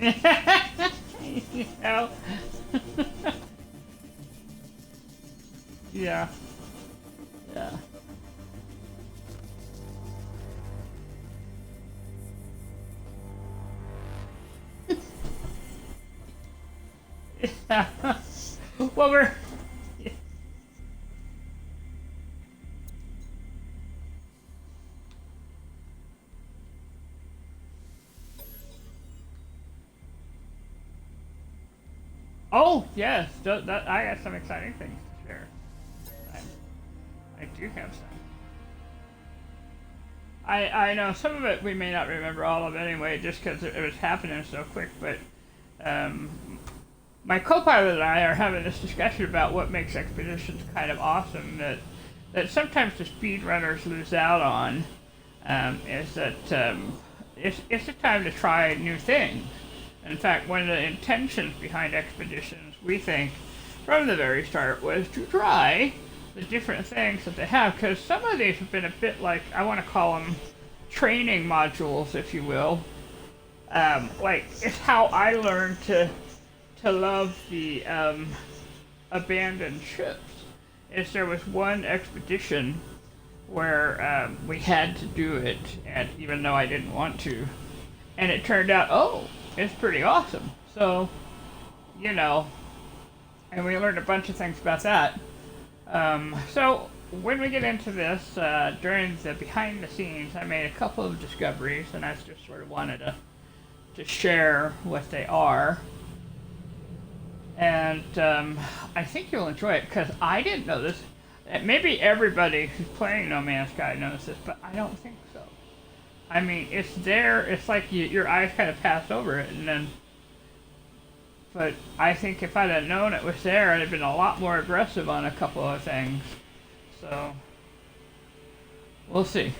You know? Yeah. Yeah. Yeah. Well, we're. Oh, yes. I got some exciting things to share. I do have some. I know some of it we may not remember all of it anyway, just because it was happening so quick. But um, my co-pilot and I are having this discussion about what makes expeditions kind of awesome. That sometimes the speed runners lose out on is that it's a time to try new things. In fact, one of the intentions behind expeditions, we think, from the very start, was to try the different things that they have, because some of these have been a bit like, I want to call them training modules, if you will. Like, it's how I learned to love the abandoned ships. Is there was one expedition where we had to do it, and even though I didn't want to, and it turned out, oh, it's pretty awesome. So, you know, and we learned a bunch of things about that. So when we get into this, during the behind the scenes, I made a couple of discoveries, and I just sort of wanted to share what they are. And I think you'll enjoy it, because I didn't know this. Maybe everybody who's playing No Man's Sky knows this, but I don't think so. I mean, it's there. It's like your eyes kind of pass over it, and then. But I think if I'd have known it was there, I'd have been a lot more aggressive on a couple of things. So we'll see.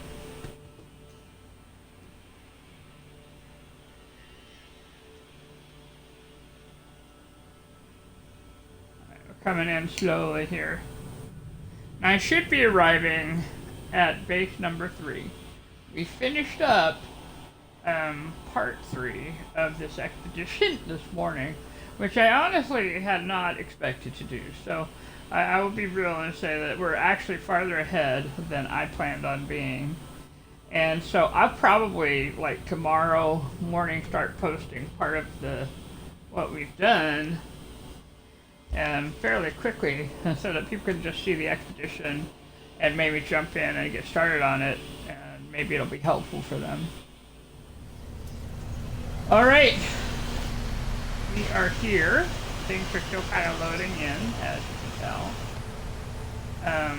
Right, we're coming in slowly here. Now I should be arriving at base number 3. We finished up part 3 of this expedition this morning, which I honestly had not expected to do. So I will be real and say that we're actually farther ahead than I planned on being. And so I'll probably, like, tomorrow morning start posting part of what we've done fairly quickly, so that people can just see the expedition and maybe jump in and get started on it, and maybe it'll be helpful for them. Alright, we are here. Things are still kind of loading in, as you can tell. Let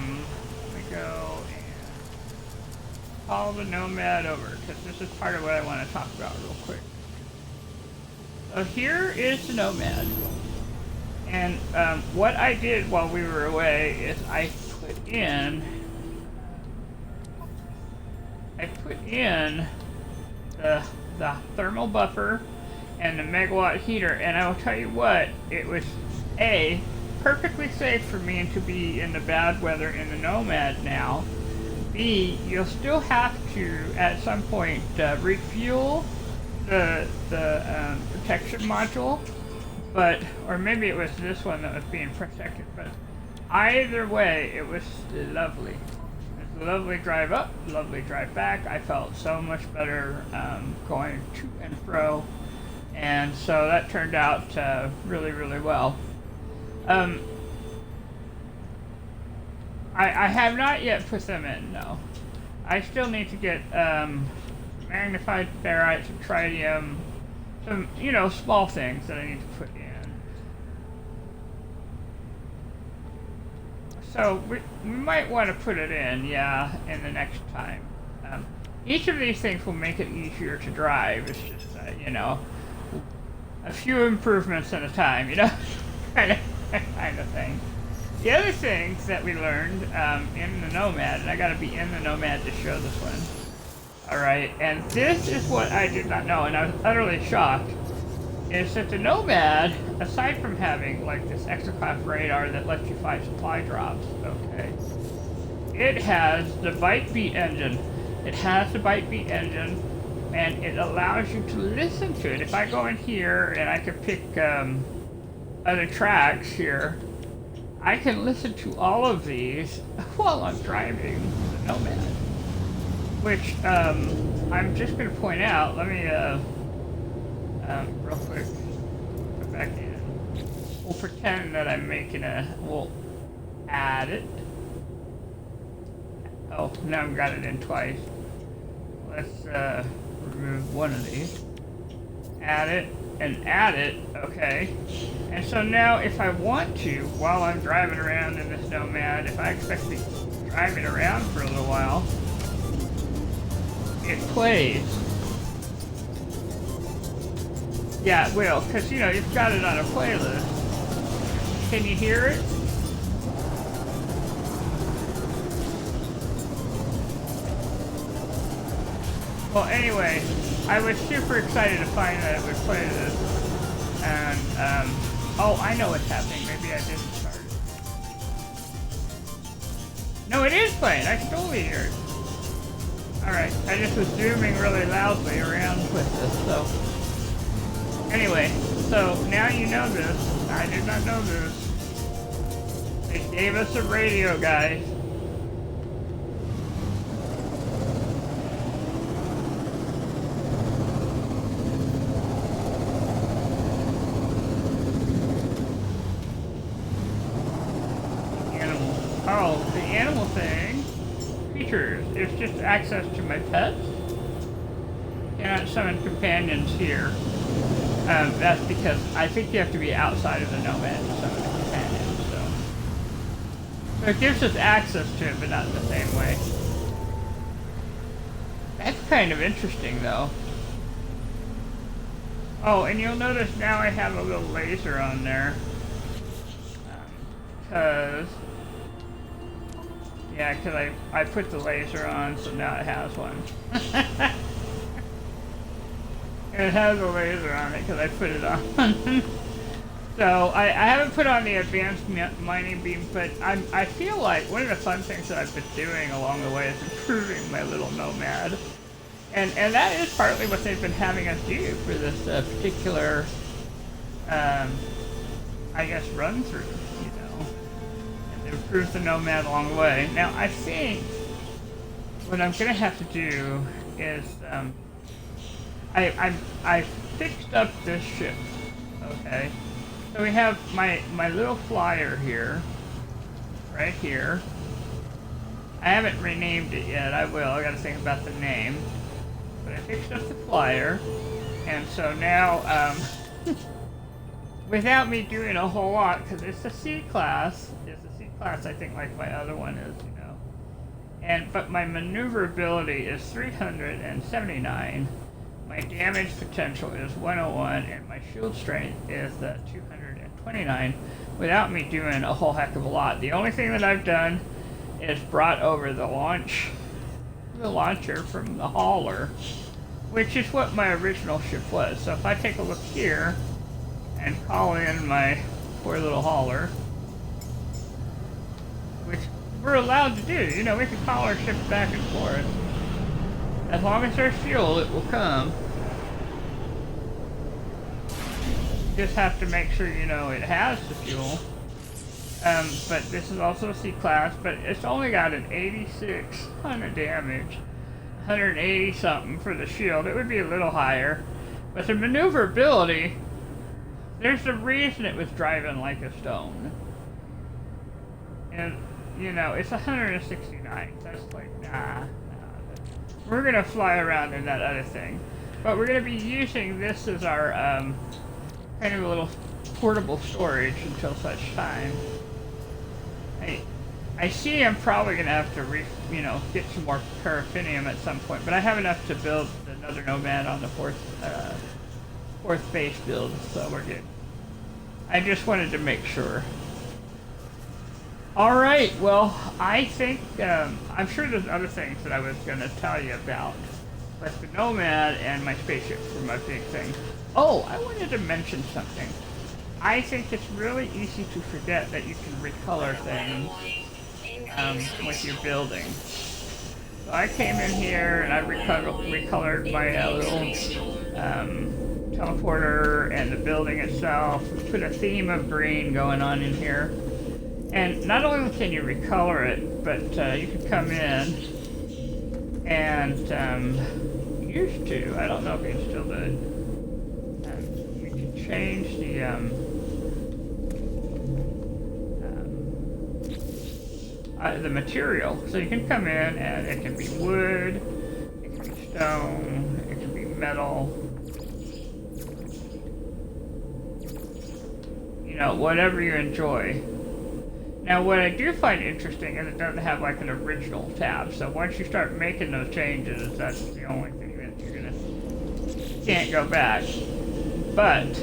me go and call the Nomad over, because this is part of what I want to talk about real quick. So here is the Nomad. And what I did while we were away is I put in the thermal buffer and the megawatt heater, and I will tell you what, it was A, perfectly safe for me to be in the bad weather in the Nomad now. B, you'll still have to at some point refuel the protection module, but, or maybe it was this one that was being protected, but either way, it was lovely. It was a lovely drive up, lovely drive back. I felt so much better going to and fro, and so that turned out really, really well. I have not yet put them in, no. I still need to get magnified ferrite, some tritium, some, you know, small things that I need to put in. So we might want to put it in, yeah, in the next time. Each of these things will make it easier to drive. It's just, you know, a few improvements at a time, you know, kind of thing. The other things that we learned in the Nomad, and I got to be in the Nomad to show this one. All right, and this is what I did not know, and I was utterly shocked, is that the Nomad, aside from having like this exoclass radar that lets you find supply drops, okay, it has the bite beat engine. It has the bite beat engine, and it allows you to listen to it. If I go in here and I can pick other tracks here, I can listen to all of these while I'm driving the Nomad. Which I'm just going to point out. Let me real quick go back in. We'll pretend that I'm making we'll add it. Oh, now I've got it in twice. Let's remove one of these. Add it and add it. Okay. And so now if I want to, while I'm driving around in this Nomad, if I expect to be driving around for a little while, it plays. Yeah, it will, because you know, you've got it on a playlist. Can you hear it? Well, anyway, I was super excited to find that it would play this. And, oh, I know what's happening. Maybe I didn't start it. No, it is playing. I can totally hear it. Alright, I just was zooming really loudly around with this, so. Anyway, so now you know this. I did not know this. They gave us a radio, guys. Oh, the animal thing. Features. It's just access to my pets. Cannot summon companions here. That's because I think you have to be outside of the Nomad to summon a companion, so it gives us access to it, but not in the same way. That's kind of interesting, though. Oh, and you'll notice now I have a little laser on there. Because I put the laser on, so now it has one. It has a laser on it because I put it on. So I haven't put on the advanced mining beam, but I feel like one of the fun things that I've been doing along the way is improving my little Nomad. And that is partly what they've been having us do for this particular, I guess, run through, you know, and improve the Nomad along the way. Now I think what I'm gonna have to do is I fixed up this ship. Okay, so we have my little flyer here, right here. I haven't renamed it yet. I will. I gotta think about the name. But I fixed up the flyer, and so now, without me doing a whole lot, because it's a C class. It's a C class, I think, like my other one is, you know. But my maneuverability is 379. My damage potential is 101, and my shield strength is 229, without me doing a whole heck of a lot. The only thing that I've done is brought over the launcher from the hauler, which is what my original ship was. So if I take a look here and call in my poor little hauler, which we're allowed to do, you know, we can call our ships back and forth. As long as there's fuel, it will come. Just have to make sure, you know, it has the fuel. But this is also a C class, but it's only got an 8600 damage, 180 something for the shield. It would be a little higher, but the maneuverability, there's a reason it was driving like a stone. And you know, it's 169. That's like nah. We're gonna fly around in that other thing, but we're gonna be using this as our kind of a little portable storage until such time. I see I'm probably gonna have to get some more paraffinium at some point, but I have enough to build another Nomad on the fourth base build, so we're good. I just wanted to make sure. All right, well, I think I'm sure there's other things that I was gonna tell you about, but the Nomad and my spaceship were my big thing. Oh, I wanted to mention something. I think it's really easy to forget that you can recolor things with your building. So I came in here and I recolored my little teleporter and the building itself. Put a theme of green going on in here. And not only can you recolor it, but you can come in and used to, I don't know if you can still do it, you can change the material. So you can come in and it can be wood, it can be stone, it can be metal, you know, whatever you enjoy. Now what I do find interesting is it doesn't have like an original tab, so once you start making those changes, that's the only thing that you can't go back. But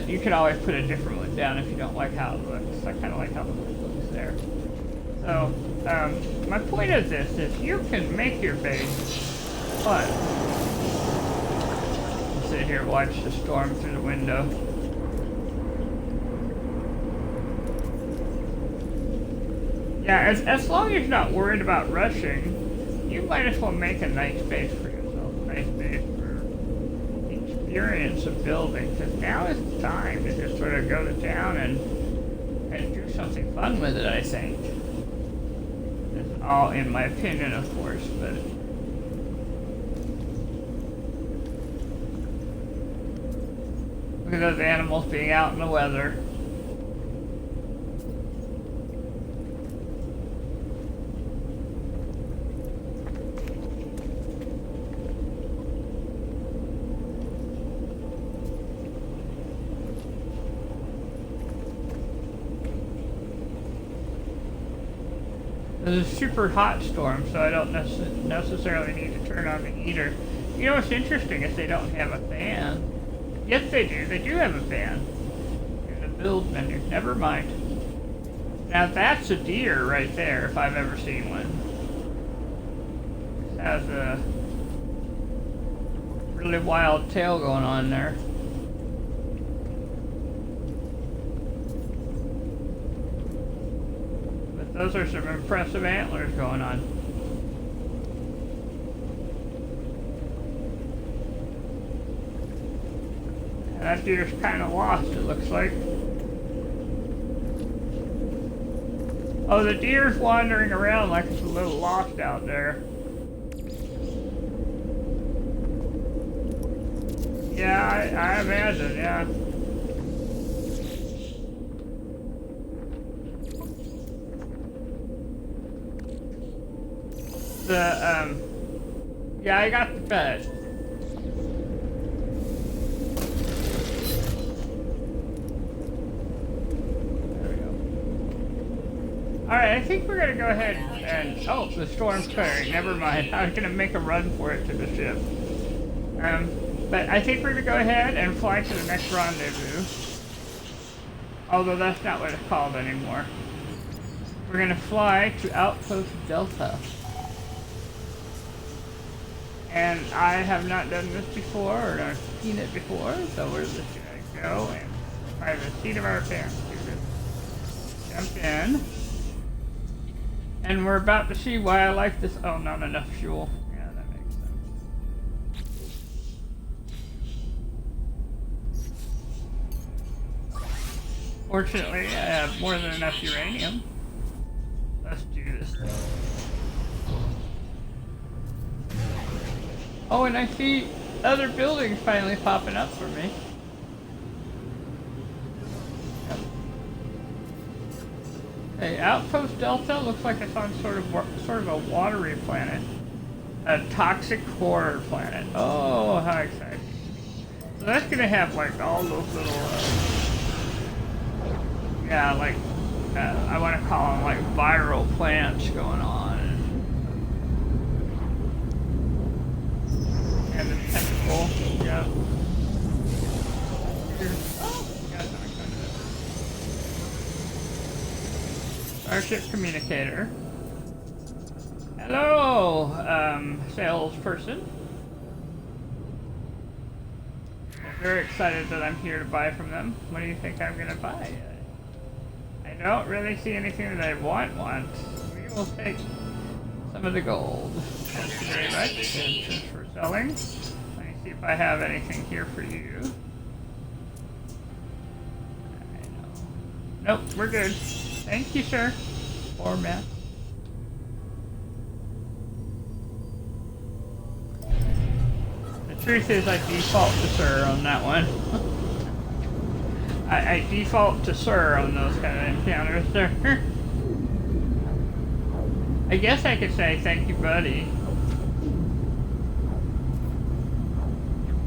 you can always put a different one down if you don't like how it looks. I kind of like how the wood looks there. So my point of this is you can make your base fun. Sit here, watch the storm through the window. Yeah, as long as you're not worried about rushing, you might as well make a nice base for yourself. A nice base for the experience of building. Because now is the time to just sort of go to town and do something fun with it, I think. That's all in my opinion, of course, but... Look at those animals being out in the weather. It's a super hot storm, so I don't necessarily need to turn on the heater. You know what's interesting is they don't have a fan. Yes, they do. They do have a fan. In the build menu. Never mind. Now that's a deer right there, if I've ever seen one. It has a really wild tail going on there. Those are some impressive antlers going on. And that deer's kind of lost, it looks like. Oh, the deer's wandering around like it's a little lost out there. Yeah, I imagine, yeah. Yeah, I got the bed. There we go. Alright, I think we're gonna go ahead and... Oh, the storm's clearing. Never mind. I was gonna make a run for it to the ship. But I think we're gonna go ahead and fly to the next rendezvous. Although that's not what it's called anymore. We're gonna fly to Outpost Delta. And I have not done this before, or not seen it before, so we're just gonna go and by the seat of our pants. Jump in. And we're about to see why I like this. Oh, not enough fuel. Yeah, that makes sense. Fortunately, I have more than enough uranium. Let's do this. Oh, and I see other buildings finally popping up for me. Yep. Okay, Outpost Delta looks like it's on sort of a watery planet. A toxic horror planet. Oh, how exciting. So that's gonna have like all those little, yeah, like, I want to call them like viral plants going on. And the tentacle, yeah. Oh, got something under this. Starship communicator. Hello, salesperson. I'm very excited that I'm here to buy from them. What do you think I'm gonna buy? I don't really see anything that I want. We will take some of the gold. Thank you very much. And since we're selling, let me see if I have anything here for you. Nope, we're good. Thank you, sir. Poor man. The truth is I default to sir on that one. I default to sir on those kind of encounters, sir. I guess I could say thank you, buddy.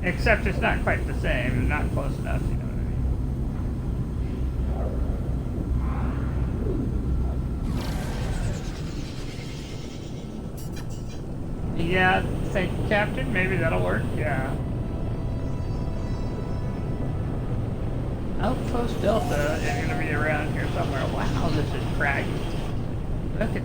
Except it's not quite the same, not close enough, you know what I mean? Yeah, thank you, Captain. Maybe that'll work, yeah. Outpost Delta is going to be around here somewhere. Wow, this is craggy. Look at this.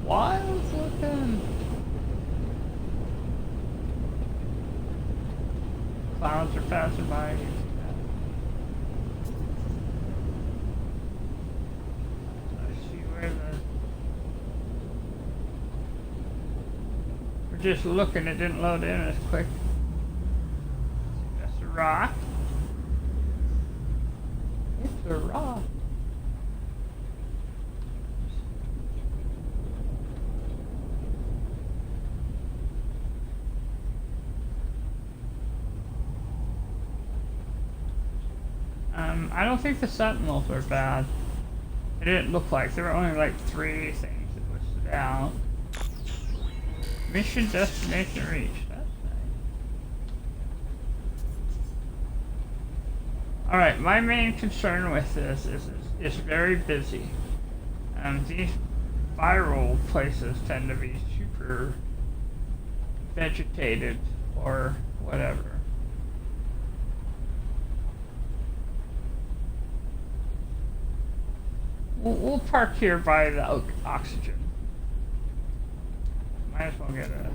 Wild looking. Clouds are passing by. You see that? I see where the... We're just looking, it didn't load in as quick. That's a rock. It's a rock. I don't think the sentinels are bad. It didn't look like. There were only like 3 things that listed out. Mission destination reached. That's nice. Alright, my main concern with this is it's very busy. These viral places tend to be super vegetated or whatever. We'll park here by the oxygen. Might as well get a...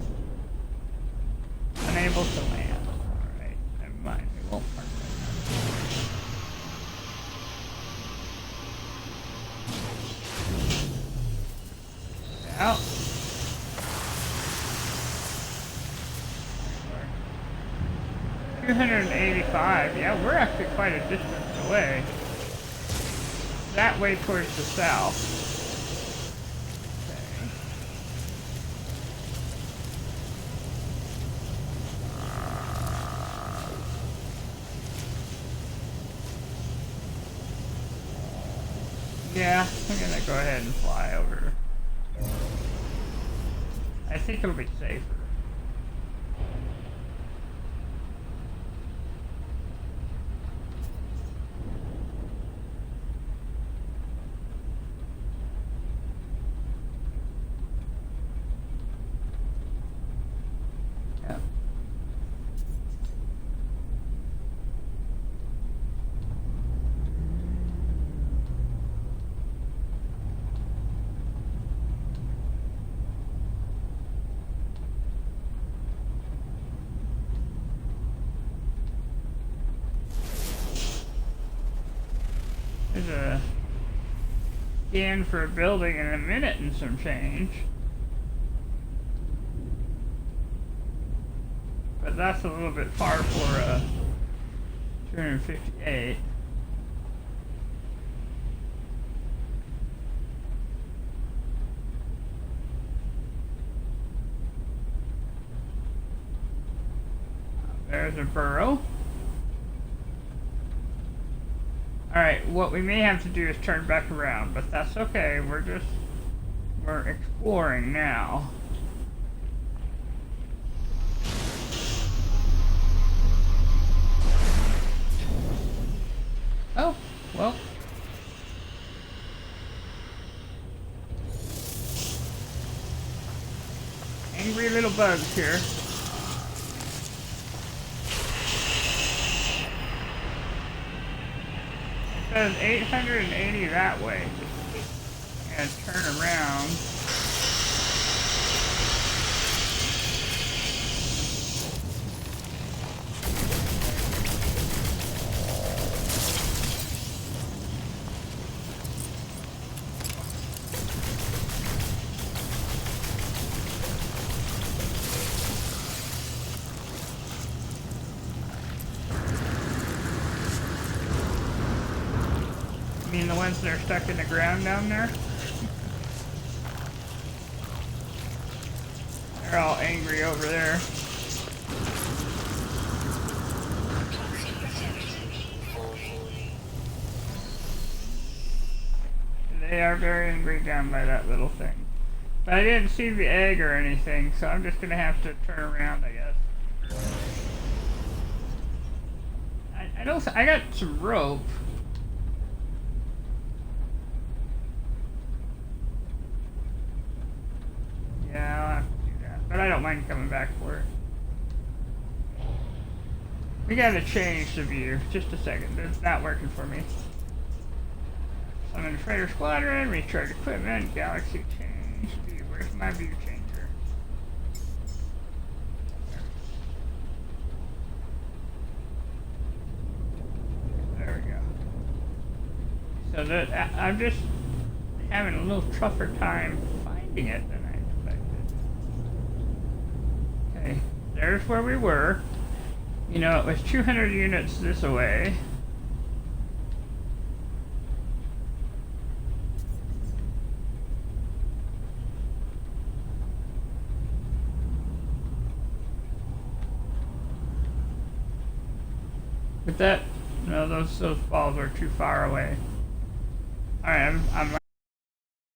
Unable to land. Alright, never mind. We won't park there. Out. 285. Yeah, we're actually quite a distance away. That way towards the south. Okay. Yeah, I'm gonna go ahead and fly over. I think it'll be safer. There's a scan for a building in a minute and some change. But that's a little bit far for 258. There's a burrow. Alright, what we may have to do is turn back around, but that's okay. We're exploring now. Oh, well. Angry little bugs here. It says 880 that way. And turn around. ones that are stuck in the ground down there. They're all angry over there. They are very angry down by that little thing. But I didn't see the egg or anything, so I'm just gonna have to turn around, I guess. I got some rope. Yeah, I'll have to do that. But I don't mind coming back for it. We gotta change the view. Just a second. It's not working for me. I'm in Freighter Squadron, recharge equipment, galaxy change view. Where's my view changer? There we go. So that I'm just having a little tougher time finding it than I expected. Okay, there's where we were. You know, it was 200 units this away. But that, no, those balls are too far away. Alright, I'm